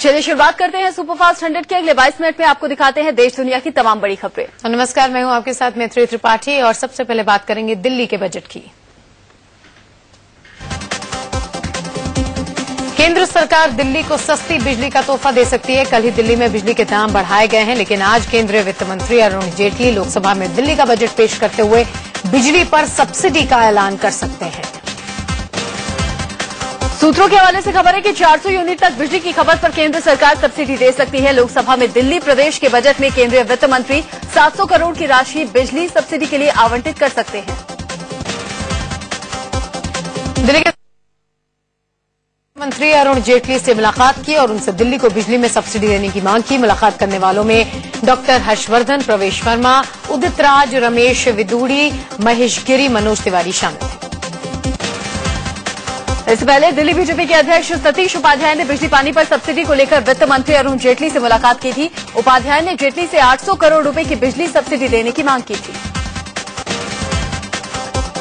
चलिए शुरुआत करते हैं सुपरफास्ट 100 के। अगले 22 मिनट में आपको दिखाते हैं देश दुनिया की तमाम बड़ी खबरें। नमस्कार, मैं हूं आपके साथ मैत्री त्रिपाठी और सबसे पहले बात करेंगे दिल्ली के बजट की। केंद्र सरकार दिल्ली को सस्ती बिजली का तोहफा दे सकती है। कल ही दिल्ली में बिजली के दाम बढ़ाए गए हैं, लेकिन आज केंद्रीय वित्त मंत्री अरुण जेटली लोकसभा में दिल्ली का बजट पेश करते हुए बिजली पर सब्सिडी का ऐलान कर सकते हैं। सूत्रों के हवाले से खबर है कि 400 यूनिट तक बिजली की खपत पर केंद्र सरकार सब्सिडी दे सकती है। लोकसभा में दिल्ली प्रदेश के बजट में केंद्रीय वित्त मंत्री 700 करोड़ की राशि बिजली सब्सिडी के लिए आवंटित कर सकते हैं। दिल्ली के मंत्री अरुण जेटली से मुलाकात की और उनसे दिल्ली को बिजली में सब्सिडी देने की मांग की। मुलाकात करने वालों में डॉक्टर हर्षवर्धन, प्रवेश वर्मा, उदित राज, रमेश विदुड़ी, महेश गिरी, मनोज तिवारी शामिल हैं। इससे पहले दिल्ली बीजेपी के अध्यक्ष सतीश उपाध्याय ने बिजली पानी पर सब्सिडी को लेकर वित्त मंत्री अरुण जेटली से मुलाकात की थी। उपाध्याय ने जेटली से 800 करोड़ रुपए की बिजली सब्सिडी देने की मांग की थी।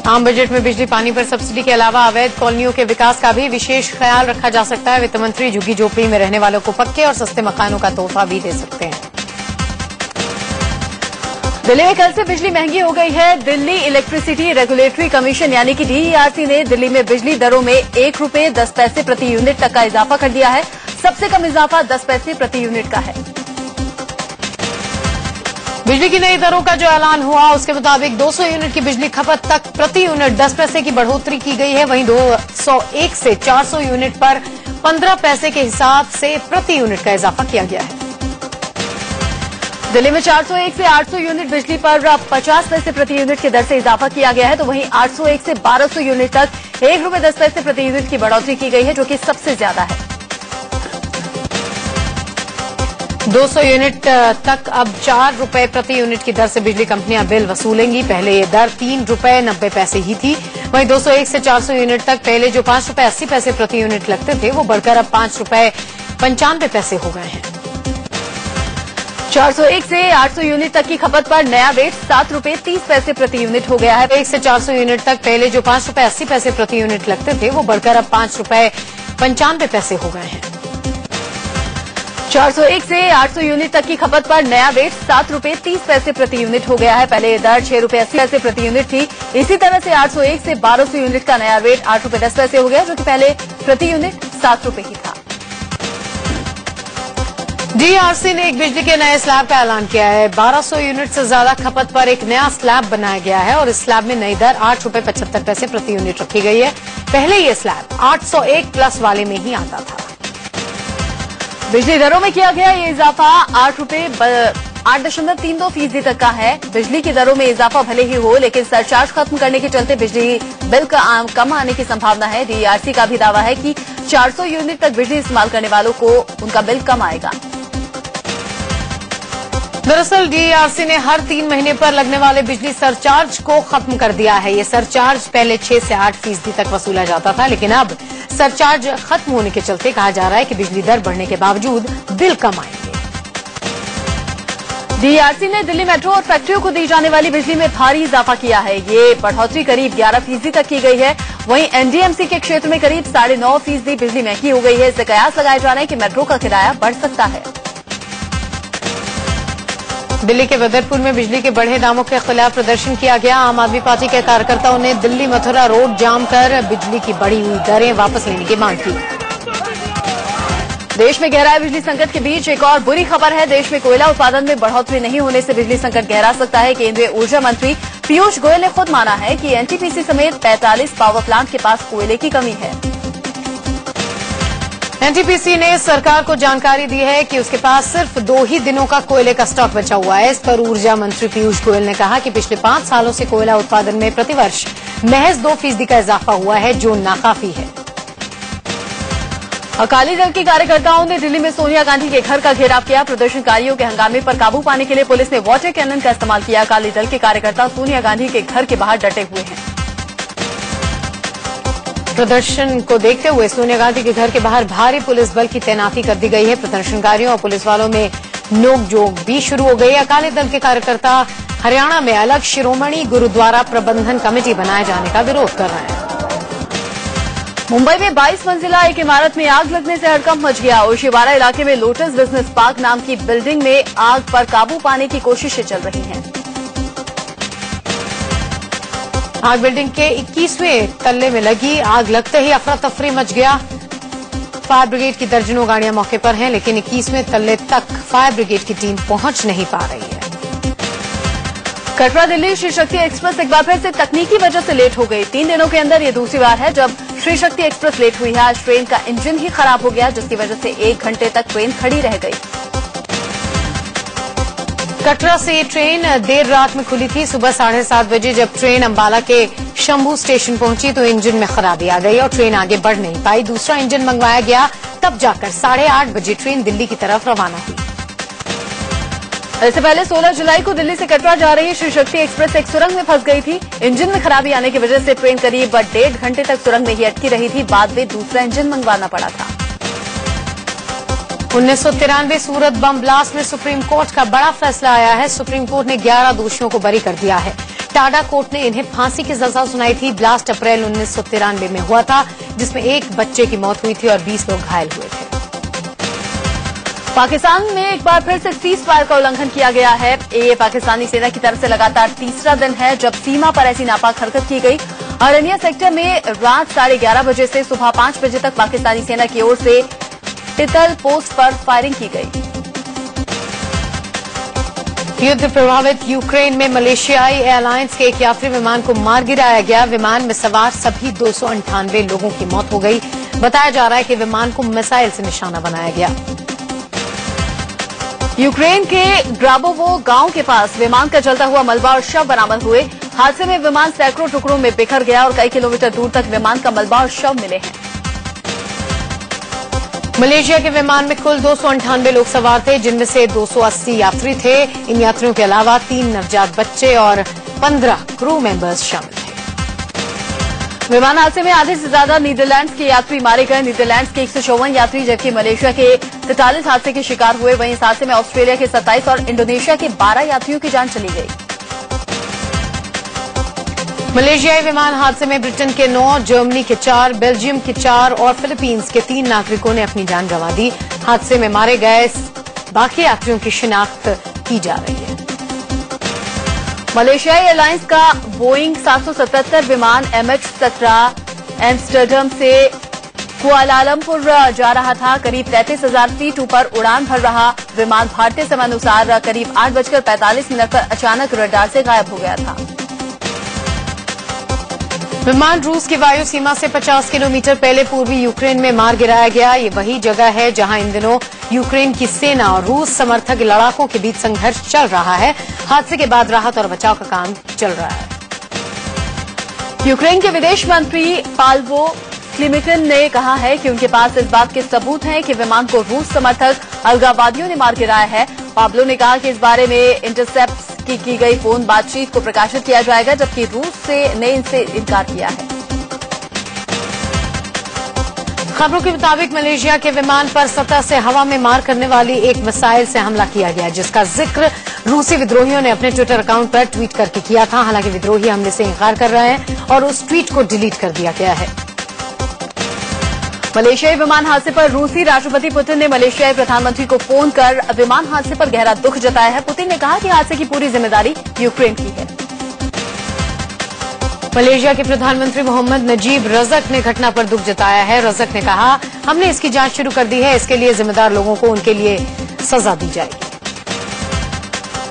आम बजट में बिजली पानी पर सब्सिडी के अलावा अवैध कॉलोनियों के विकास का भी विशेष ख्याल रखा जा सकता है। वित्त मंत्री झुग्गी झोपड़ी में रहने वालों को पक्के और सस्ते मकानों का तोहफा भी दे सकते हैं। दिल्ली में कल से बिजली महंगी हो गई है। दिल्ली इलेक्ट्रिसिटी रेगुलेटरी कमीशन यानी कि डीईआरसी ने दिल्ली में बिजली दरों में 1 रुपये 10 पैसे प्रति यूनिट तक का इजाफा कर दिया है। सबसे कम इजाफा 10 पैसे प्रति यूनिट का है। बिजली की नई दरों का जो ऐलान हुआ उसके मुताबिक 200 यूनिट की बिजली खपत तक प्रति यूनिट 10 पैसे की बढ़ोतरी की गई है। वहीं 201 से 400 यूनिट पर 15 पैसे के हिसाब से प्रति यूनिट का इजाफा किया गया है। दिल्ली में 401 से 800 यूनिट बिजली पर 50 पैसे प्रति यूनिट की दर से इजाफा किया गया है, तो वहीं 801 से 1200 यूनिट तक 1 रुपये 10 पैसे प्रति यूनिट की बढ़ोतरी की गई है, जो कि सबसे ज्यादा है। 200 यूनिट तक अब 4 रुपये प्रति यूनिट की दर से बिजली कंपनियां बिल वसूलेंगी। पहले ये दर 3 रुपये 90 पैसे ही थी। वहीं 201 से 400 यूनिट तक पहले जो 5 रुपये 80 पैसे प्रति यूनिट लगते थे, वो बढ़कर अब 5 रुपये 95 पैसे हो गए हैं। 401 से 800 यूनिट तक की खपत पर नया रेट 7 रुपये 30 पैसे प्रति यूनिट हो गया है। 1 से 400 यूनिट तक पहले जो 5 रुपये 80 पैसे प्रति यूनिट लगते थे, वो बढ़कर अब 5 रुपये 95 पैसे हो गए हैं। 401 से 800 यूनिट तक की खपत पर नया रेट 7 रुपये 30 पैसे प्रति यूनिट हो गया है। पहले यह दर 6 रुपये 80 पैसे प्रति यूनिट थी। इसी तरह से 801 से 1200 यूनिट का नया रेट 8 रुपये 10 पैसे हो गया, जो कि पहले प्रति यूनिट 7 रुपये ही था। डीईआरसी ने एक बिजली के नए स्लैब का ऐलान किया है। 1200 यूनिट से ज्यादा खपत पर एक नया स्लैब बनाया गया है और इस स्लैब में नई दर 8 रुपये 75 पैसे प्रति यूनिट रखी गई है। पहले ये स्लैब 801 प्लस वाले में ही आता था। बिजली दरों में किया गया ये इजाफा 8.32% तक का है। बिजली की दरों में इजाफा भले ही हो, लेकिन सरचार्ज खत्म करने के चलते बिजली बिल का कम आने की संभावना है। डीईआरसी का भी दावा है कि 400 यूनिट तक बिजली इस्तेमाल करने वालों को उनका बिल कम आएगा। दरअसल डीईआरसी ने हर 3 महीने पर लगने वाले बिजली सरचार्ज को खत्म कर दिया है। ये सरचार्ज पहले 6 से 8% तक वसूला जाता था, लेकिन अब सरचार्ज खत्म होने के चलते कहा जा रहा है कि बिजली दर बढ़ने के बावजूद बिल कम आएंगे। डीईआरसी ने दिल्ली मेट्रो और फैक्ट्रियों को दी जाने वाली बिजली में भारी इजाफा किया है। ये बढ़ोतरी करीब 11% तक की गई है। वहीं एनडीएमसी के क्षेत्र में करीब 9.5% बिजली महंगी हो गई है। इससे कयास लगाए जा रहे हैं कि मेट्रो का किराया बढ़ सकता है। दिल्ली के बदरपुर में बिजली के बढ़े दामों के खिलाफ प्रदर्शन किया गया। आम आदमी पार्टी के कार्यकर्ताओं ने दिल्ली मथुरा रोड जाम कर बिजली की बढ़ी हुई दरें वापस लेने की मांग की। देश में गहरा बिजली संकट के बीच एक और बुरी खबर है। देश में कोयला उत्पादन में बढ़ोतरी नहीं होने से बिजली संकट गहरा सकता है। केंद्रीय ऊर्जा मंत्री पीयूष गोयल ने खुद माना है कि एनटीपीसी समेत 45 पावर प्लांट के पास कोयले की कमी है। एनटीपीसी ने सरकार को जानकारी दी है कि उसके पास सिर्फ 2 ही दिनों का कोयले का स्टॉक बचा हुआ है। इस पर ऊर्जा मंत्री पीयूष गोयल ने कहा कि पिछले 5 सालों से कोयला उत्पादन में प्रतिवर्ष महज 2% का इजाफा हुआ है, जो नाकाफी है। अकाली दल के कार्यकर्ताओं ने दिल्ली में सोनिया गांधी के घर का घेराव किया। प्रदर्शनकारियों के हंगामे पर काबू पाने के लिए पुलिस ने वाटर कैनन का इस्तेमाल किया। अकाली दल के कार्यकर्ता सोनिया गांधी के घर के बाहर डटे हुए हैं। प्रदर्शन को देखते हुए सोनिया गांधी के घर के बाहर भारी पुलिस बल की तैनाती कर दी गई है। प्रदर्शनकारियों और पुलिस वालों में नोकझोंक भी शुरू हो गई। अकाली दल के कार्यकर्ता हरियाणा में अलग शिरोमणि गुरुद्वारा प्रबंधन कमेटी बनाए जाने का विरोध कर रहे हैं। मुंबई में 22 मंजिला एक इमारत में आग लगने से हड़कंप मच गया। ओशिवारा इलाके में लोटस बिजनेस पार्क नाम की बिल्डिंग में आग पर काबू पाने की कोशिशें चल रही हैं। आग बिल्डिंग के 21वें तल्ले में लगी। आग लगते ही अफरा तफरी मच गया। फायर ब्रिगेड की दर्जनों गाड़ियां मौके पर हैं, लेकिन 21वें तल्ले तक फायर ब्रिगेड की टीम पहुंच नहीं पा रही है। कटरा दिल्ली श्री शक्ति एक्सप्रेस एक बार फिर से तकनीकी वजह से लेट हो गई। 3 दिनों के अंदर ये दूसरी बार है जब श्री शक्ति एक्सप्रेस लेट हुई है। आज ट्रेन का इंजन ही खराब हो गया, जिसकी वजह से 1 घंटे तक ट्रेन खड़ी रह गई। कटरा से ये ट्रेन देर रात में खुली थी। सुबह 7:30 बजे जब ट्रेन अंबाला के शंभू स्टेशन पहुंची तो इंजन में खराबी आ गई और ट्रेन आगे बढ़ नहीं पाई। दूसरा इंजन मंगवाया गया, तब जाकर 8:30 बजे ट्रेन दिल्ली की तरफ रवाना हुई। इससे पहले 16 जुलाई को दिल्ली से कटरा जा रही श्री शक्ति एक्सप्रेस एक सुरंग में फंस गई थी। इंजन में खराबी आने की वजह से ट्रेन करीब 1.5 घंटे तक सुरंग में ही अटकी रही थी। बाद में दूसरा इंजन मंगवाना पड़ा था। 1993 सूरत बम ब्लास्ट में सुप्रीम कोर्ट का बड़ा फैसला आया है। सुप्रीम कोर्ट ने 11 दोषियों को बरी कर दिया है। टाडा कोर्ट ने इन्हें फांसी की सजा सुनाई थी। ब्लास्ट अप्रैल 1993 में हुआ था, जिसमें एक बच्चे की मौत हुई थी और 20 लोग घायल हुए थे। पाकिस्तान में एक बार फिर से सीज फायर का उल्लंघन किया गया है। ये पाकिस्तानी सेना की तरफ से लगातार तीसरा दिन है जब सीमा पर ऐसी नापाक हरकत की गई। अरनिया सेक्टर में रात 11:30 बजे से सुबह 5 बजे तक पाकिस्तानी सेना की ओर से टितल पोस्ट पर फायरिंग की गई। युद्ध प्रभावित यूक्रेन में मलेशियाई एयरलाइंस के एक यात्री विमान को मार गिराया गया। विमान में सवार सभी 298 लोगों की मौत हो गई। बताया जा रहा है कि विमान को मिसाइल से निशाना बनाया गया। यूक्रेन के ग्राबोवो गांव के पास विमान का जलता हुआ मलबा और शव बरामद हुए। हादसे में विमान सैकड़ों टुकड़ों में बिखर गया और कई किलोमीटर दूर तक विमान का मलबा और शव मिले हैं। मलेशिया के विमान में कुल 298 लोग सवार थे, जिनमें से 280 यात्री थे। इन यात्रियों के अलावा 3 नवजात बच्चे और 15 क्रू मेंबर्स शामिल थे। विमान हादसे में आधे से ज्यादा नीदरलैंड्स के यात्री मारे गए। नीदरलैंड्स के 154 यात्री जबकि मलेशिया के 43 हादसे के शिकार हुए। वहीं इस हादसे में ऑस्ट्रेलिया के 27 और इंडोनेशिया के 12 यात्रियों की जान चली गई। मलेशियाई विमान हादसे में ब्रिटेन के 9, जर्मनी के 4, बेल्जियम के 4 और फिलीपींस के 3 नागरिकों ने अपनी जान गंवा दी। हादसे में मारे गए बाकी यात्रियों की शिनाख्त की जा रही है। मलेशियाई एयरलाइंस का बोइंग 777 विमान MH17 एम्स्टर्डम से कुआलालंपुर जा रहा था। करीब 33,000 फीट ऊपर उड़ान भर रहा विमान भारतीय समयानुसार करीब 8:45 पर अचानक रडार से गायब हो गया था। विमान रूस की वायु सीमा से 50 किलोमीटर पहले पूर्वी यूक्रेन में मार गिराया गया। ये वही जगह है जहां इन दिनों यूक्रेन की सेना और रूस समर्थक लड़ाकों के बीच संघर्ष चल रहा है। हादसे के बाद राहत और बचाव का काम चल रहा है। यूक्रेन के विदेश मंत्री पाव्लो क्लिमिकिन ने कहा है कि उनके पास इस बात के सबूत हैं कि विमान को रूस समर्थक अलगाववादियों ने मार गिराया है। पाव्लो ने कहा कि इस बारे में इंटरसेप्ट की गई फोन बातचीत को प्रकाशित किया जाएगा, जबकि रूस ने इनसे इनकार किया है। खबरों के मुताबिक मलेशिया के विमान पर सतह से हवा में मार करने वाली एक मिसाइल से हमला किया गया, जिसका जिक्र रूसी विद्रोहियों ने अपने ट्विटर अकाउंट पर ट्वीट करके किया था। हालांकि विद्रोही हमले से इनकार कर रहे हैं और उस ट्वीट को डिलीट कर दिया गया है। मलेशियाई विमान हादसे पर रूसी राष्ट्रपति पुतिन ने मलेशियाई प्रधानमंत्री को फोन कर विमान हादसे पर गहरा दुख जताया है। पुतिन ने कहा कि हादसे की पूरी जिम्मेदारी यूक्रेन की है। मलेशिया के प्रधानमंत्री मोहम्मद नजीब रज़क ने घटना पर दुख जताया है। रज़क ने कहा, हमने इसकी जांच शुरू कर दी है। इसके लिए जिम्मेदार लोगों को उनके लिए सजा दी जाएगी।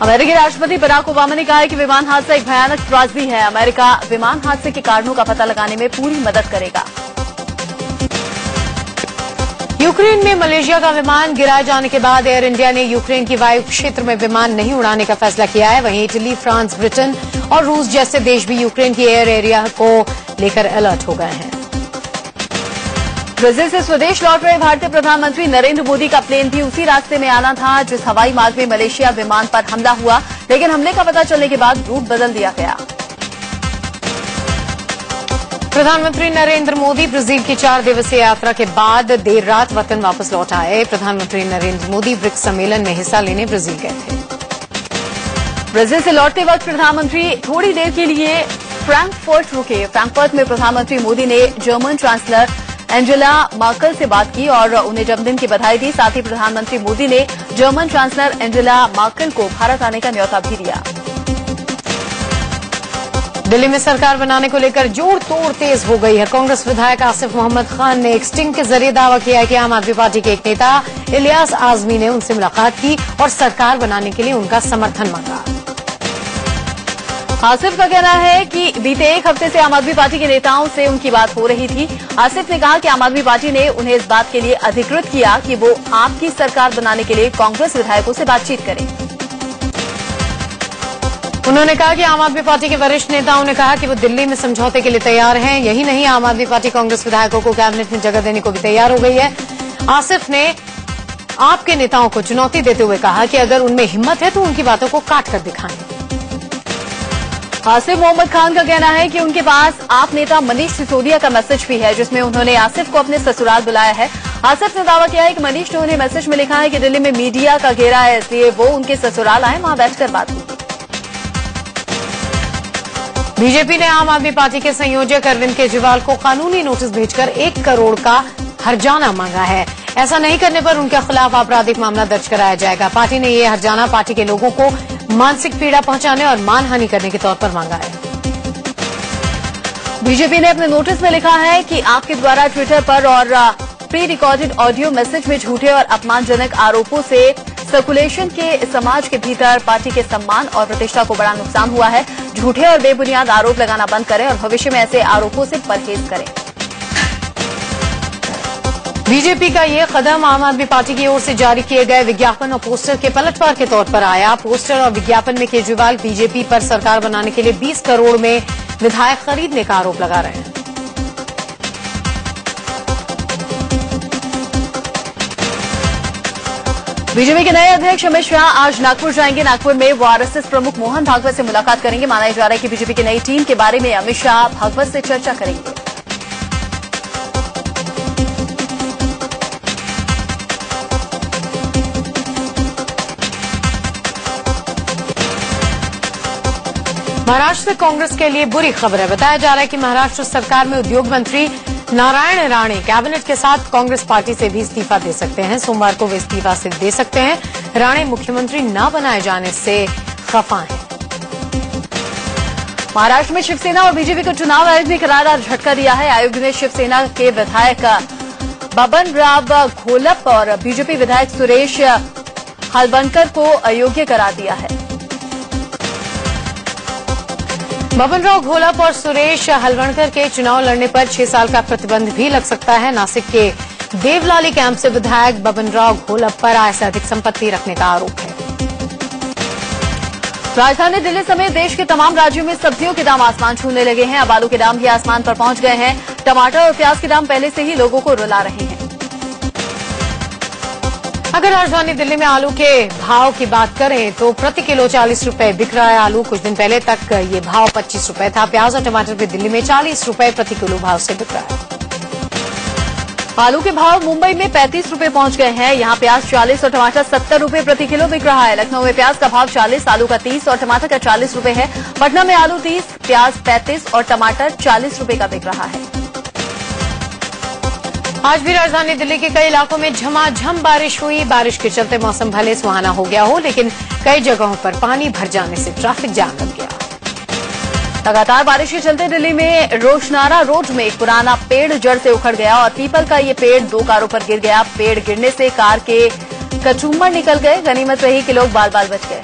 अमेरिकी राष्ट्रपति बराक ओबामा ने कहा है कि विमान हादसा एक भयानक त्रासदी है। अमेरिका विमान हादसे के कारणों का पता लगाने में पूरी मदद करेगा। यूक्रेन में मलेशिया का विमान गिराए जाने के बाद एयर इंडिया ने यूक्रेन की वायु क्षेत्र में विमान नहीं उड़ाने का फैसला किया है। वहीं इटली, फ्रांस, ब्रिटेन और रूस जैसे देश भी यूक्रेन की एयर एरिया को लेकर अलर्ट हो गए हैं। ब्राजील से स्वदेश लौट रहे भारतीय प्रधानमंत्री नरेंद्र मोदी का प्लेन भी उसी रास्ते में आना था जिस हवाई मार्ग में मलेशिया विमान पर हमला हुआ, लेकिन हमले का पता चलने के बाद रूट बदल दिया गया। प्रधानमंत्री नरेंद्र मोदी ब्राजील की 4 दिवसीय यात्रा के बाद देर रात वतन वापस लौट आए। प्रधानमंत्री नरेंद्र मोदी ब्रिक्स सम्मेलन में हिस्सा लेने ब्राजील गए थे। ब्राजील से लौटते वक्त प्रधानमंत्री थोड़ी देर के लिए फ्रैंकफर्ट रुके। फ्रैंकफर्ट में प्रधानमंत्री मोदी ने जर्मन चांसलर एंजेला मर्केल से बात की और उन्हें जन्मदिन की बधाई दी। साथ ही प्रधानमंत्री मोदी ने जर्मन चांसलर एंजेला मर्केल को भारत आने का न्योता भी दिया। दिल्ली में सरकार बनाने को लेकर जोड़ तोड़ तेज हो गई है। कांग्रेस विधायक आसिफ मोहम्मद खान ने एक स्टिंग के जरिए दावा किया है कि आम आदमी पार्टी के एक नेता इलियास आजमी ने उनसे मुलाकात की और सरकार बनाने के लिए उनका समर्थन मांगा। आसिफ का कहना है कि बीते एक हफ्ते से आम आदमी पार्टी के नेताओं से उनकी बात हो रही थी। आसिफ ने कहा कि आम आदमी पार्टी ने उन्हें इस बात के लिए अधिकृत किया कि वो आपकी सरकार बनाने के लिए कांग्रेस विधायकों से बातचीत करें। उन्होंने कहा कि आम आदमी पार्टी के वरिष्ठ नेताओं ने कहा कि वो दिल्ली में समझौते के लिए तैयार हैं। यही नहीं, आम आदमी पार्टी कांग्रेस विधायकों को कैबिनेट में जगह देने को भी तैयार हो गई है। आसिफ ने आपके नेताओं को चुनौती देते हुए कहा कि अगर उनमें हिम्मत है तो उनकी बातों को काट कर दिखाएं। आसिफ मोहम्मद खान का कहना है कि उनके पास आप नेता मनीष सिसोदिया का मैसेज भी है, जिसमें उन्होंने आसिफ को अपने ससुराल बुलाया है। आसिफ ने दावा किया है कि मनीष ने उन्हें मैसेज में लिखा है कि दिल्ली में मीडिया का घेरा है, इसलिए वो उनके ससुराल आए, वहां बैठकर बात होगी। बीजेपी ने आम आदमी पार्टी के संयोजक अरविंद केजरीवाल को कानूनी नोटिस भेजकर 1 करोड़ का हर्जाना मांगा है। ऐसा नहीं करने पर उनके खिलाफ आपराधिक मामला दर्ज कराया जाएगा। पार्टी ने यह हर्जाना पार्टी के लोगों को मानसिक पीड़ा पहुंचाने और मानहानि करने के तौर पर मांगा है। बीजेपी ने अपने नोटिस में लिखा है कि आपके द्वारा ट्विटर पर और प्री रिकॉर्डेड ऑडियो मैसेज में झूठे और अपमानजनक आरोपों से सर्कुलेशन के समाज के भीतर पार्टी के सम्मान और प्रतिष्ठा को बड़ा नुकसान हुआ है। झूठे और बेबुनियाद आरोप लगाना बंद करें और भविष्य में ऐसे आरोपों से परहेज करें। बीजेपी का ये कदम आम आदमी पार्टी की ओर से जारी किए गए विज्ञापन और पोस्टर के पलटवार के तौर पर आया। पोस्टर और विज्ञापन में केजरीवाल बीजेपी पर सरकार बनाने के लिए 20 करोड़ में विधायक खरीदने का आरोप लगा रहे हैं। बीजेपी के नए अध्यक्ष अमित शाह आज नागपुर जाएंगे। नागपुर में वो आरएसएस प्रमुख मोहन भागवत से मुलाकात करेंगे। माना जा रहा है कि बीजेपी की नई टीम के बारे में अमित शाह भागवत से चर्चा करेंगे। महाराष्ट्र कांग्रेस के लिए बुरी खबर है। बताया जा रहा है कि महाराष्ट्र सरकार में उद्योग मंत्री नारायण राणे कैबिनेट के साथ कांग्रेस पार्टी से भी इस्तीफा दे सकते हैं। सोमवार को वे इस्तीफा से दे सकते हैं। राणे मुख्यमंत्री न बनाए जाने से खफा हैं। महाराष्ट्र में शिवसेना और बीजेपी को चुनाव आयोग ने करारा झटका दिया है। आयोग ने शिवसेना के विधायक बबनराव घोलप और बीजेपी विधायक सुरेश हलवणकर को अयोग्य करार दिया है। बबनराव घोलप और सुरेश हलवणकर के चुनाव लड़ने पर 6 साल का प्रतिबंध भी लग सकता है। नासिक के देवलाली कैंप से विधायक बबनराव घोलप पर आय से अधिक संपत्ति रखने का आरोप है। राजधानी दिल्ली समेत देश के तमाम राज्यों में सब्जियों के दाम आसमान छूने लगे हैं। अब आलू के दाम भी आसमान पर पहुंच गए हैं। टमाटर और प्याज के दाम पहले से ही लोगों को रुला रहे हैं। अगर राजधानी दिल्ली में आलू के भाव की बात करें तो प्रति किलो 40 रुपए बिक रहा है आलू। कुछ दिन पहले तक ये भाव 25 रुपए था। प्याज और टमाटर भी दिल्ली में 40 रुपए प्रति किलो भाव से बिक रहा है। आलू के भाव मुंबई में 35 रुपए पहुंच गए हैं। यहां प्याज 40 और टमाटर 70 रुपए प्रति किलो बिक रहा है। लखनऊ में प्याज का भाव 40, आलू का 30 और टमाटर का 40 रुपए है। पटना में आलू 30, प्याज 35 और टमाटर 40 रुपए का बिक रहा है। आज भी राजधानी दिल्ली के कई इलाकों में झमाझम बारिश हुई। बारिश के चलते मौसम भले सुहाना हो गया हो, लेकिन कई जगहों पर पानी भर जाने से ट्रैफिक जाम लग गया। लगातार बारिश के चलते दिल्ली में रोशनारा रोड में एक पुराना पेड़ जड़ से उखड़ गया और पीपल का ये पेड़ 2 कारों पर गिर गया। पेड़ गिरने से कार के कचूमर निकल गए। गनीमत रही कि लोग बाल बाल बच गए।